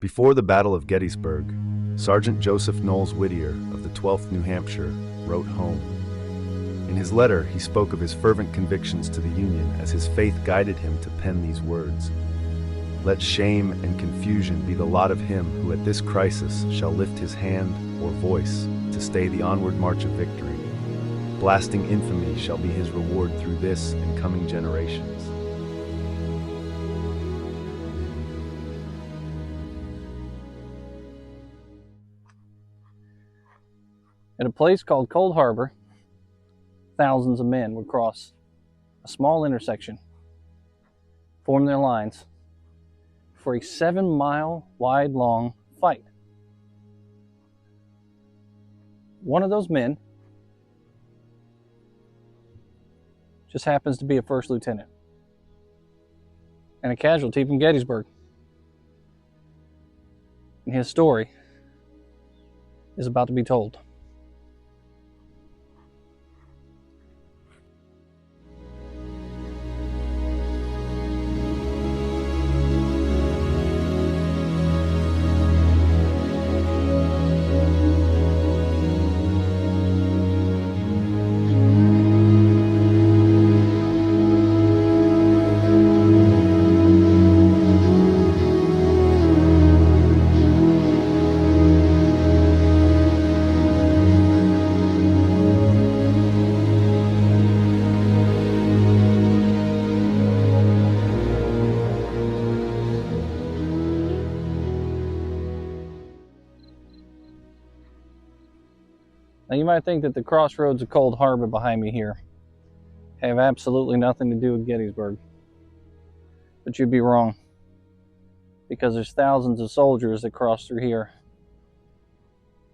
Before the Battle of Gettysburg, Sergeant Joseph Whittier of the 12th New Hampshire wrote home. In his letter, he spoke of his fervent convictions to the Union as his faith guided him to pen these words. Let shame and confusion be the lot of him who at this crisis shall lift his hand or voice to stay the onward march of victory. Blasting infamy shall be his reward through this and coming generations. At a place called Cold Harbor, thousands of men would cross a small intersection, form their lines for a 7-mile wide long fight. One of those men just happens to be a first lieutenant and a casualty from Gettysburg. And his story is about to be told. Now you might think that the crossroads of Cold Harbor behind me here have absolutely nothing to do with Gettysburg. But you'd be wrong, because there's thousands of soldiers that crossed through here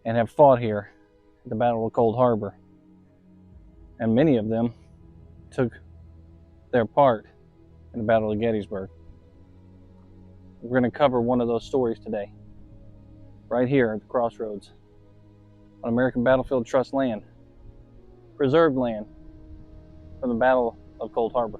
and have fought here at the Battle of Cold Harbor. And many of them took their part in the Battle of Gettysburg. We're going to cover one of those stories today, right here at the crossroads. On American Battlefield Trust land, preserved land from the Battle of Cold Harbor.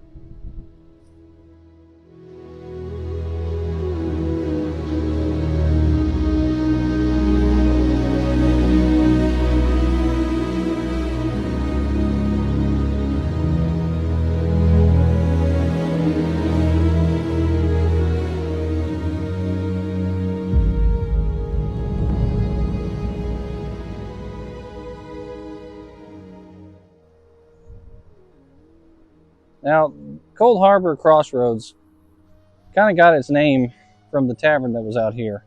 Now, Cold Harbor Crossroads kind of got its name from the tavern that was out here,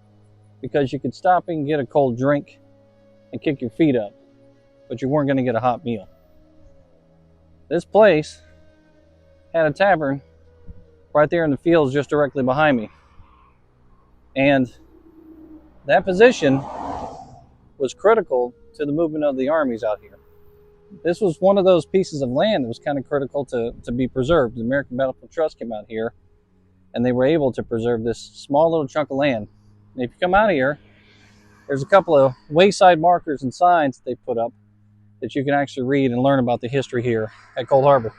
because you could stop and get a cold drink and kick your feet up, but you weren't going to get a hot meal. This place had a tavern right there in the fields just directly behind me. And that position was critical to the movement of the armies out here. This was one of those pieces of land that was kind of critical to be preserved. The American Battlefield Trust came out here, and they were able to preserve this small little chunk of land. And if you come out here, there's a couple of wayside markers and signs that they put up that you can actually read and learn about the history here at Cold Harbor.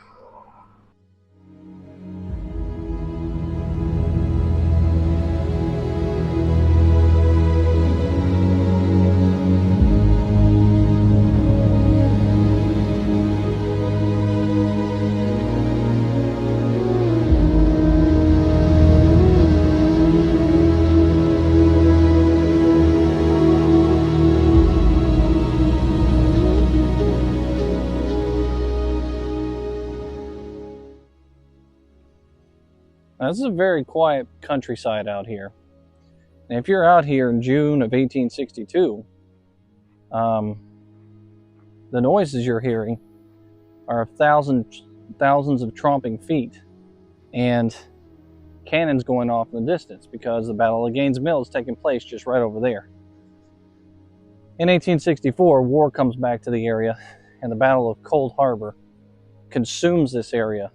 Now, this is a very quiet countryside out here. And if you're out here in June of 1862, the noises you're hearing are of thousands of tromping feet and cannons going off in the distance, because the Battle of Gaines' Mill is taking place just right over there. In 1864, war comes back to the area, and the Battle of Cold Harbor consumes this area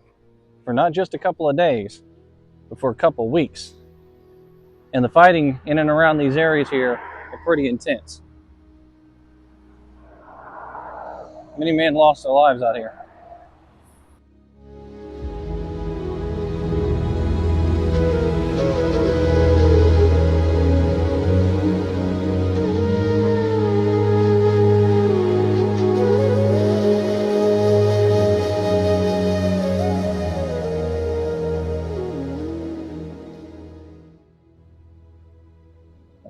for not just a couple of days, but for a couple of weeks. And the fighting in and around these areas here are pretty intense. Many men lost their lives out here.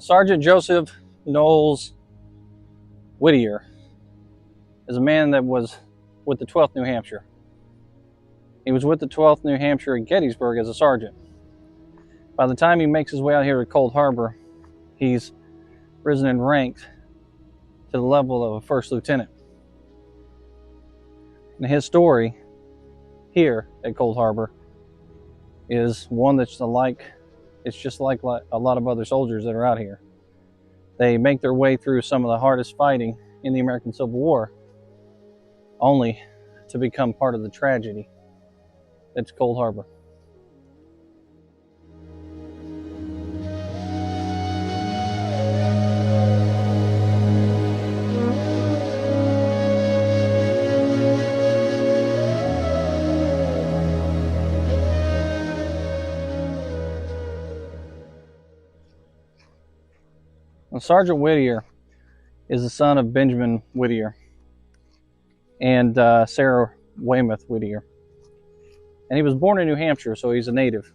Sergeant Joseph Knowles Whittier is a man that was with the 12th New Hampshire. He was with the 12th New Hampshire at Gettysburg as a sergeant. By the time he makes his way out here to Cold Harbor, he's risen in rank to the level of a first lieutenant. And his story here at Cold Harbor is one that's it's just like a lot of other soldiers that are out here. They make their way through some of the hardest fighting in the American Civil War, only to become part of the tragedy that's Cold Harbor. Well, Sergeant Whittier is the son of Benjamin Whittier and Sarah Weymouth Whittier. And he was born in New Hampshire, so he's a native.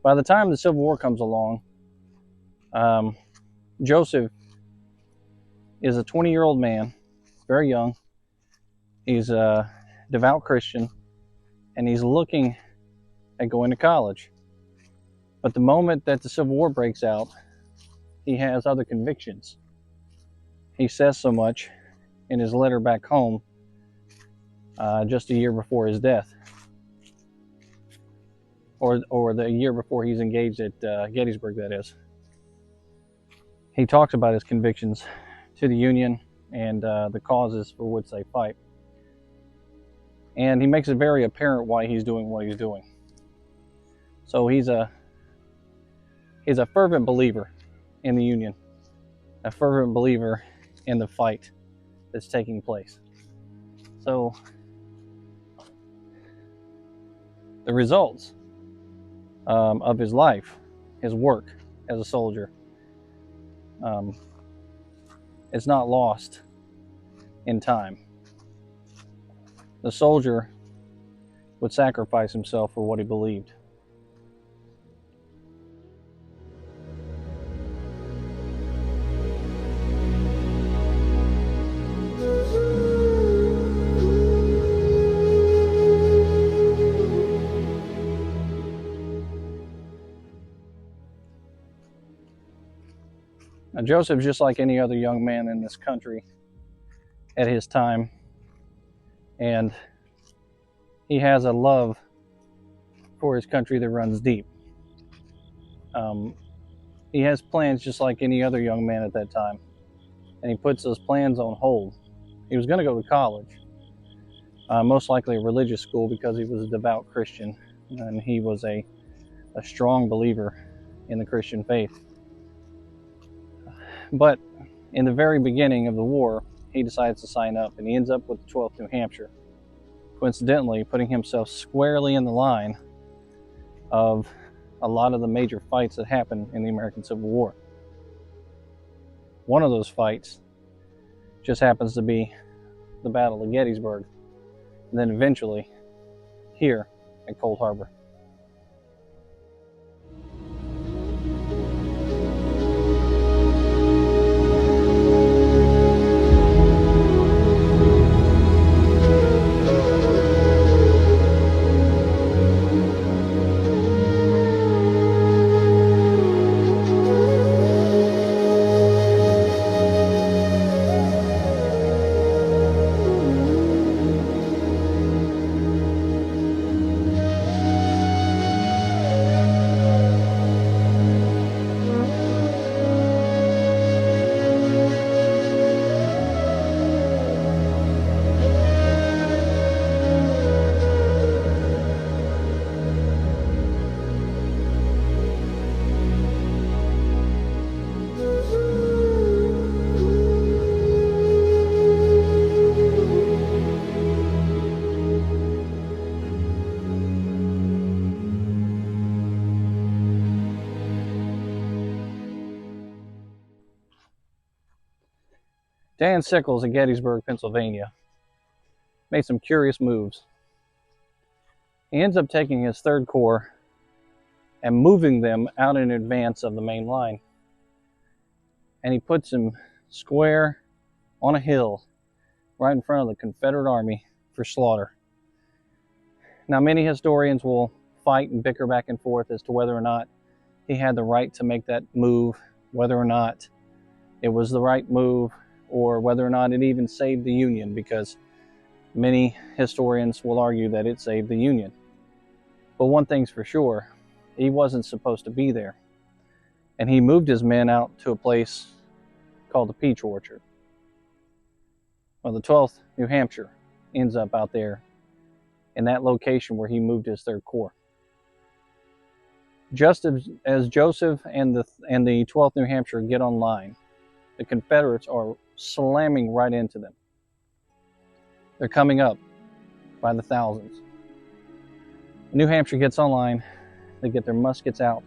By the time the Civil War comes along, Joseph is a 20-year-old man, very young. He's a devout Christian, and he's looking at going to college. But the moment that the Civil War breaks out, he has other convictions. He says so much in his letter back home just a year before his death, or the year before he's engaged at Gettysburg, that is. He talks about his convictions to the Union and the causes for which they fight. And he makes it very apparent why he's doing what he's doing. So he's a fervent believer in the Union, a fervent believer in the fight that's taking place. So the results of his life, his work as a soldier, it's not lost in time. The soldier would sacrifice himself for what he believed. Now, Joseph's just like any other young man in this country at his time, and he has a love for his country that runs deep. He has plans just like any other young man at that time, and he puts those plans on hold. He was going to go to college, most likely a religious school, because he was a devout Christian, and he was a strong believer in the Christian faith. But in the very beginning of the war, he decides to sign up, and he ends up with the 12th New Hampshire, coincidentally putting himself squarely in the line of a lot of the major fights that happened in the American Civil War. One of those fights just happens to be the Battle of Gettysburg, and then eventually here at Cold Harbor. Dan Sickles at Gettysburg, Pennsylvania, made some curious moves. He ends up taking his 3rd Corps and moving them out in advance of the main line. And he puts them square on a hill right in front of the Confederate Army for slaughter. Now, many historians will fight and bicker back and forth as to whether or not he had the right to make that move, whether or not it was the right move, or whether or not it even saved the Union, because many historians will argue that it saved the Union. But one thing's for sure, he wasn't supposed to be there. And he moved his men out to a place called the Peach Orchard. Well, the 12th New Hampshire ends up out there in that location where he moved his 3rd Corps. Just as Joseph and the 12th New Hampshire get online, the Confederates are slamming right into them. They're coming up by the thousands. New Hampshire gets online, they get their muskets out,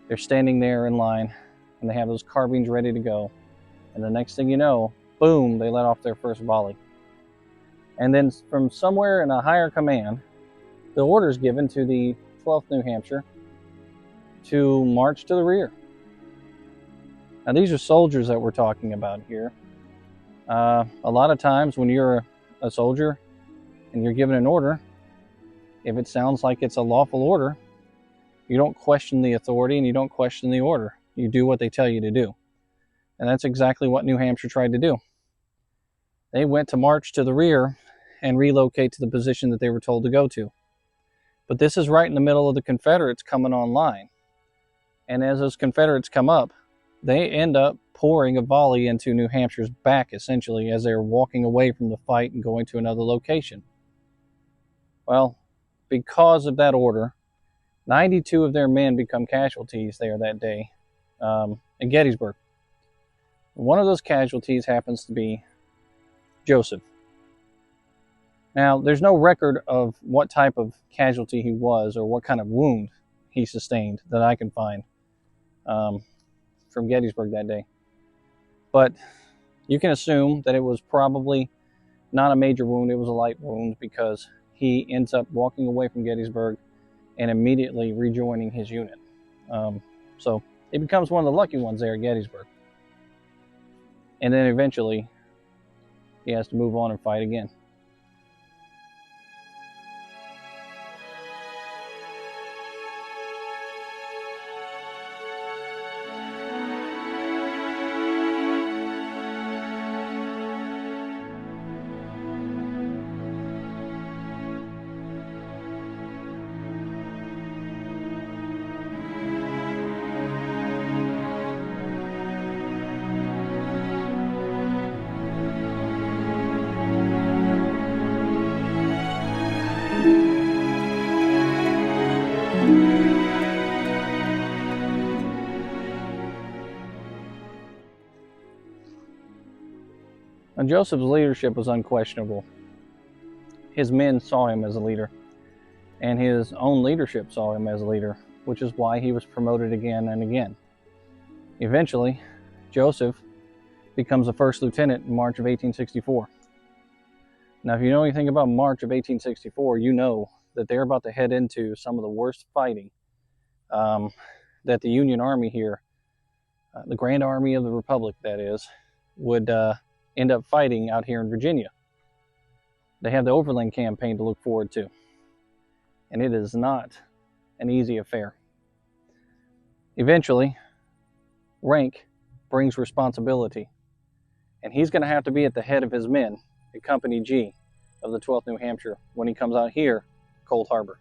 they're standing there in line, and they have those carbines ready to go. And the next thing you know, boom, they let off their first volley. And then from somewhere in a higher command, the order is given to the 12th New Hampshire to march to the rear. Now, these are soldiers that we're talking about here. A lot of times when you're a soldier and you're given an order, if it sounds like it's a lawful order, you don't question the authority and you don't question the order. You do what they tell you to do. And that's exactly what New Hampshire tried to do. They went to march to the rear and relocate to the position that they were told to go to. But this is right in the middle of the Confederates coming online. And as those Confederates come up, they end up pouring a volley into New Hampshire's back, essentially, as they're walking away from the fight and going to another location. Well, because of that order, 92 of their men become casualties there that day in Gettysburg. One of those casualties happens to be Joseph. Now, there's no record of what type of casualty he was or what kind of wound he sustained that I can find from Gettysburg that day. But you can assume that it was probably not a major wound, it was a light wound, because he ends up walking away from Gettysburg and immediately rejoining his unit. So he becomes one of the lucky ones there at Gettysburg. And then eventually he has to move on and fight again. Now, Joseph's leadership was unquestionable. His men saw him as a leader, and his own leadership saw him as a leader, which is why he was promoted again and again. Eventually, Joseph becomes a first lieutenant in March of 1864. Now, if you know anything about March of 1864, you know that they're about to head into some of the worst fighting that the Union Army here, the Grand Army of the Republic, that is, would end up fighting out here in Virginia. They have the Overland Campaign to look forward to, and it is not an easy affair. Eventually, rank brings responsibility, and he's going to have to be at the head of his men at Company G of the 12th New Hampshire when he comes out here, Cold Harbor.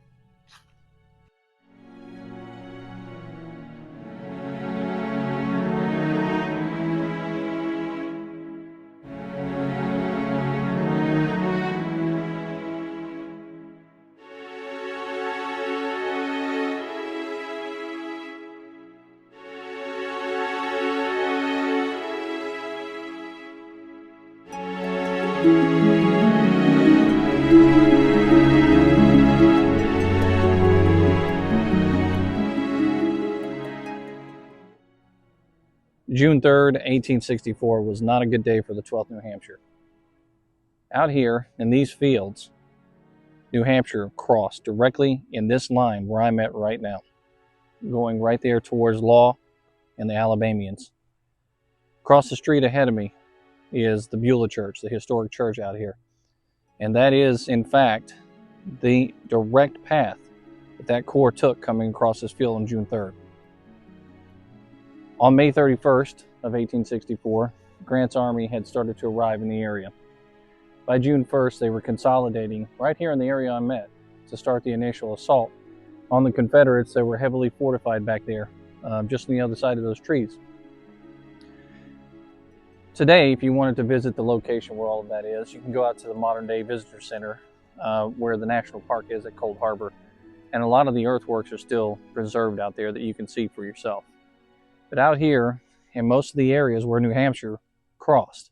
June 3rd, 1864 was not a good day for the 12th New Hampshire. Out here in these fields, New Hampshire crossed directly in this line where I'm at right now. going right there towards Law and the Alabamians. Across the street ahead of me is the Beulah Church, the historic church out here. And that is, in fact, the direct path that Corps took coming across this field on June 3rd. On May 31st of 1864, Grant's army had started to arrive in the area. By June 1st, they were consolidating right here in the area I'm at to start the initial assault on the Confederates that were heavily fortified back there, just on the other side of those trees. Today, if you wanted to visit the location where all of that is, you can go out to the modern-day visitor center where the national park is at Cold Harbor, and a lot of the earthworks are still preserved out there that you can see for yourself. But out here, in most of the areas where New Hampshire crossed,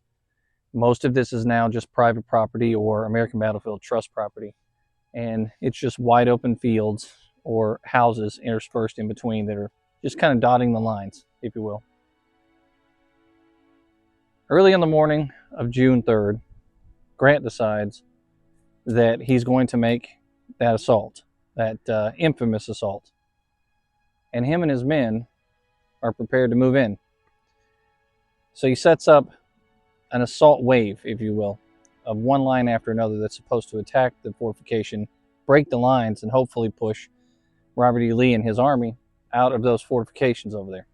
most of this is now just private property or American Battlefield Trust property, and it's just wide open fields or houses interspersed in between that are just kind of dotting the lines, if you will. Early in the morning of June 3rd, Grant decides that he's going to make that assault, that infamous assault. And him and his men are prepared to move in. So he sets up an assault wave, if you will, of one line after another that's supposed to attack the fortification, break the lines, and hopefully push Robert E. Lee and his army out of those fortifications over there.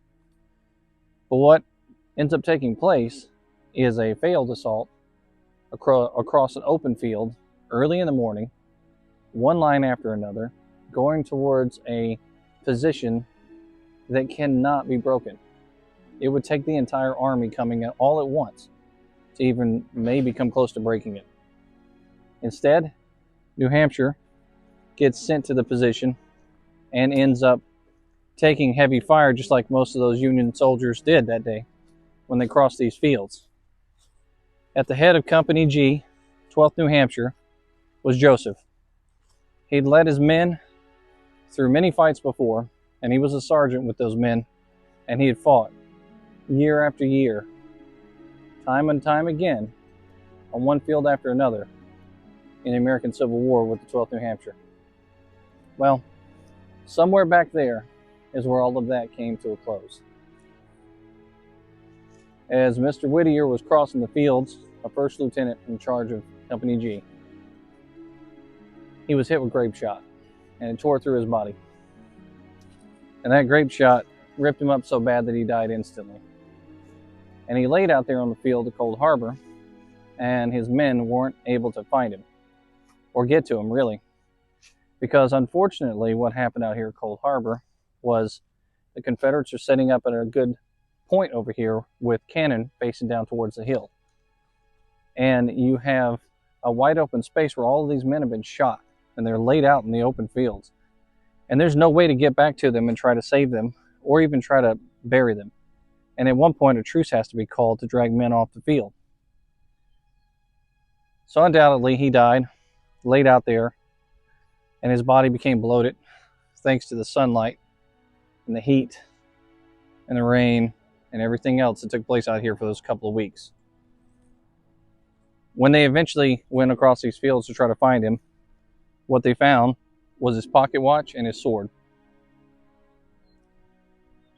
But what ends up taking place is a failed assault across an open field early in the morning, one line after another, going towards a position that cannot be broken. It would take the entire army coming in all at once to even maybe come close to breaking it. Instead, New Hampshire gets sent to the position and ends up taking heavy fire, just like most of those Union soldiers did that day when they crossed these fields. At the head of Company G, 12th New Hampshire, was Joseph. He'd led his men through many fights before, and he was a sergeant with those men, and he had fought year after year, time and time again, on one field after another in the American Civil War with the 12th New Hampshire. Well, somewhere back there is where all of that came to a close. As Mr. Whittier was crossing the fields, a first lieutenant in charge of Company G, he was hit with grape shot, and it tore through his body. And that grape shot ripped him up so bad that he died instantly. And he laid out there on the field at Cold Harbor, and his men weren't able to find him, or get to him, really. Because unfortunately, what happened out here at Cold Harbor was the Confederates are setting up at a good point over here with cannon facing down towards the hill. And you have a wide open space where all of these men have been shot, and they're laid out in the open fields. And there's no way to get back to them and try to save them, or even try to bury them. And at one point, a truce has to be called to drag men off the field. So undoubtedly, he died, laid out there, and his body became bloated thanks to the sunlight and the heat and the rain and everything else that took place out here for those couple of weeks. When they eventually went across these fields to try to find him, what they found was his pocket watch and his sword.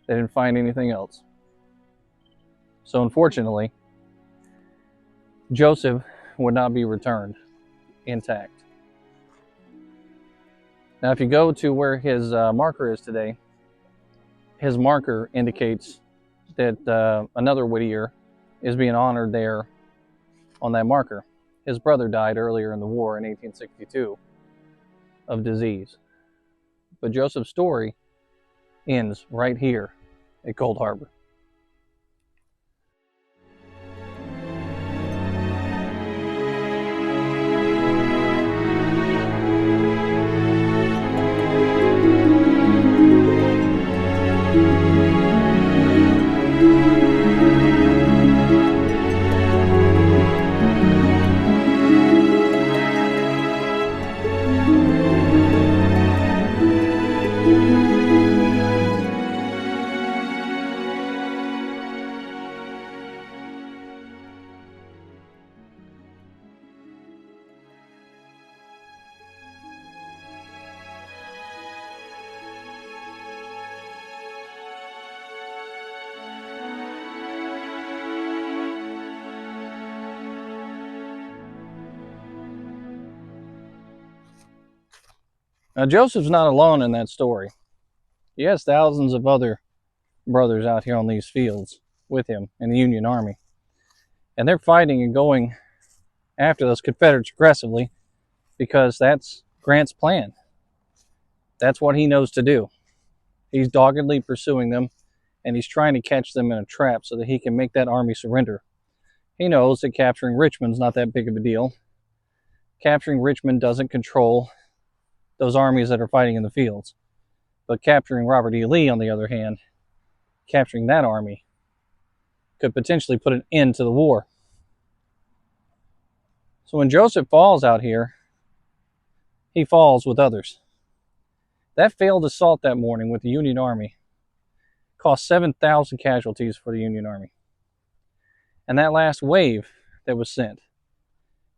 They didn't find anything else. So unfortunately, Joseph would not be returned intact. Now, if you go to where his marker is today, his marker indicates that another Whittier is being honored there on that marker. His brother died earlier in the war in 1862 of disease. But Joseph's story ends right here at Cold Harbor. Now, Joseph's not alone in that story. He has thousands of other brothers out here on these fields with him in the Union Army. And they're fighting and going after those Confederates aggressively because that's Grant's plan. That's what he knows to do. He's doggedly pursuing them, and he's trying to catch them in a trap so that he can make that army surrender. He knows that capturing Richmond's not that big of a deal. Capturing Richmond doesn't control those armies that are fighting in the fields. But capturing Robert E. Lee, on the other hand, capturing that army could potentially put an end to the war. So when Joseph falls out here, he falls with others. That failed assault that morning with the Union Army cost 7,000 casualties for the Union Army. And that last wave that was sent,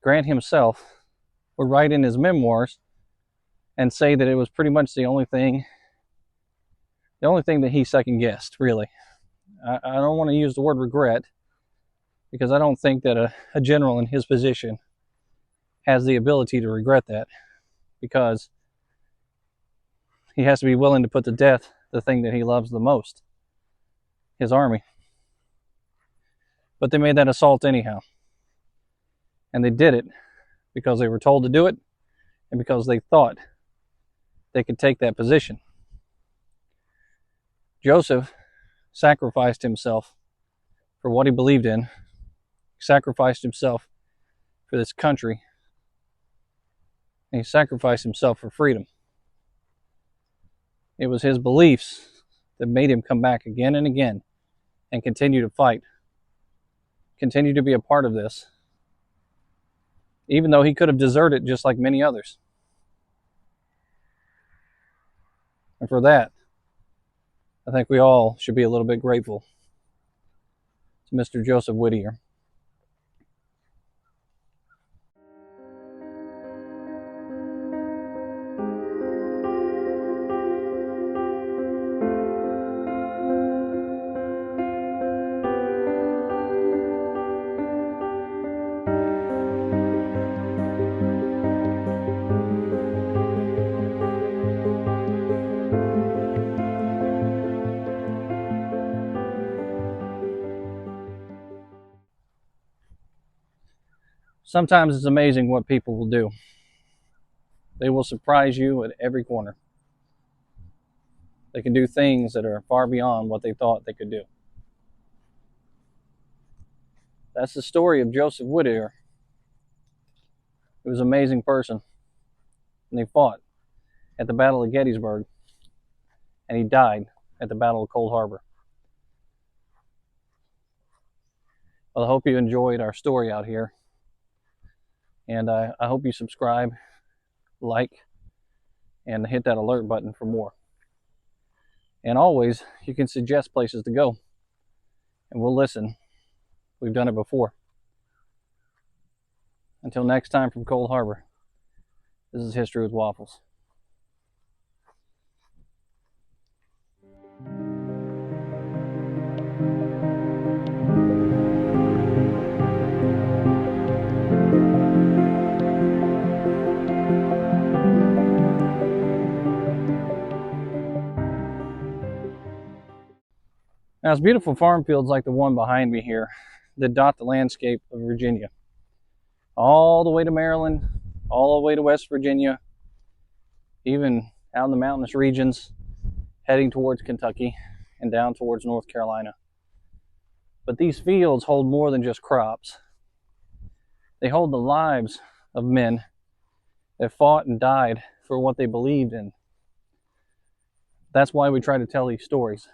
Grant himself would write in his memoirs and say that it was pretty much the only thing that he second guessed, really. I don't want to use the word regret, because I don't think that a general in his position has the ability to regret that, because he has to be willing to put to death the thing that he loves the most, his army. But they made that assault anyhow. And they did it because they were told to do it and because they thought they could take that position. Joseph sacrificed himself for what he believed in. He sacrificed himself for this country. And he sacrificed himself for freedom. It was his beliefs that made him come back again and again and continue to fight, continue to be a part of this, even though he could have deserted just like many others. And for that, I think we all should be a little bit grateful to Mr. Joseph Whittier. Sometimes it's amazing what people will do. They will surprise you at every corner. They can do things that are far beyond what they thought they could do. That's the story of Joseph Whittier. He was an amazing person. And he fought at the Battle of Gettysburg. And he died at the Battle of Cold Harbor. Well, I hope you enjoyed our story out here. And I hope you subscribe, like, and hit that alert button for more. And always, you can suggest places to go. And we'll listen. We've done it before. Until next time from Cold Harbor, this is History with Waffles. Now, it's beautiful farm fields like the one behind me here that dot the landscape of Virginia. All the way to Maryland, all the way to West Virginia, even out in the mountainous regions, heading towards Kentucky and down towards North Carolina. But these fields hold more than just crops. They hold the lives of men that fought and died for what they believed in. That's why we try to tell these stories.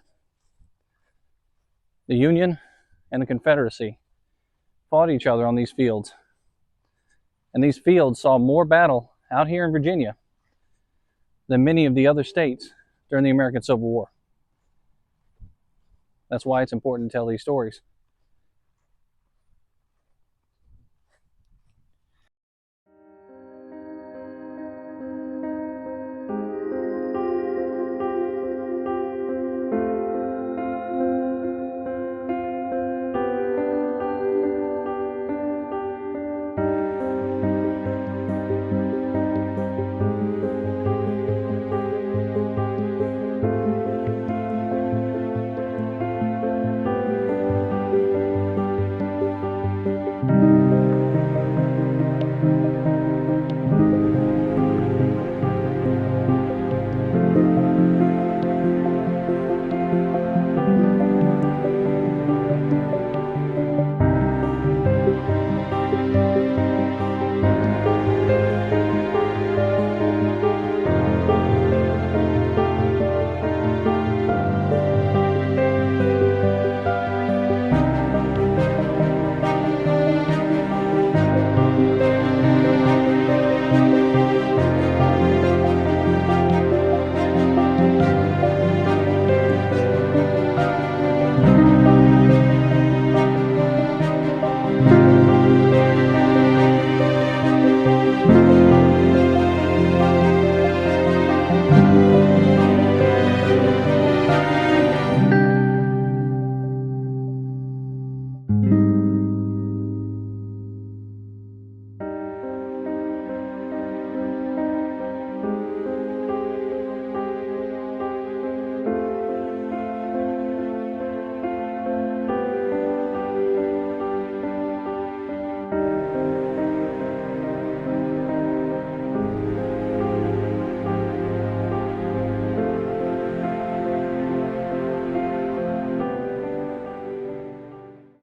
The Union and the Confederacy fought each other on these fields. And these fields saw more battle out here in Virginia than many of the other states during the American Civil War. That's why it's important to tell these stories.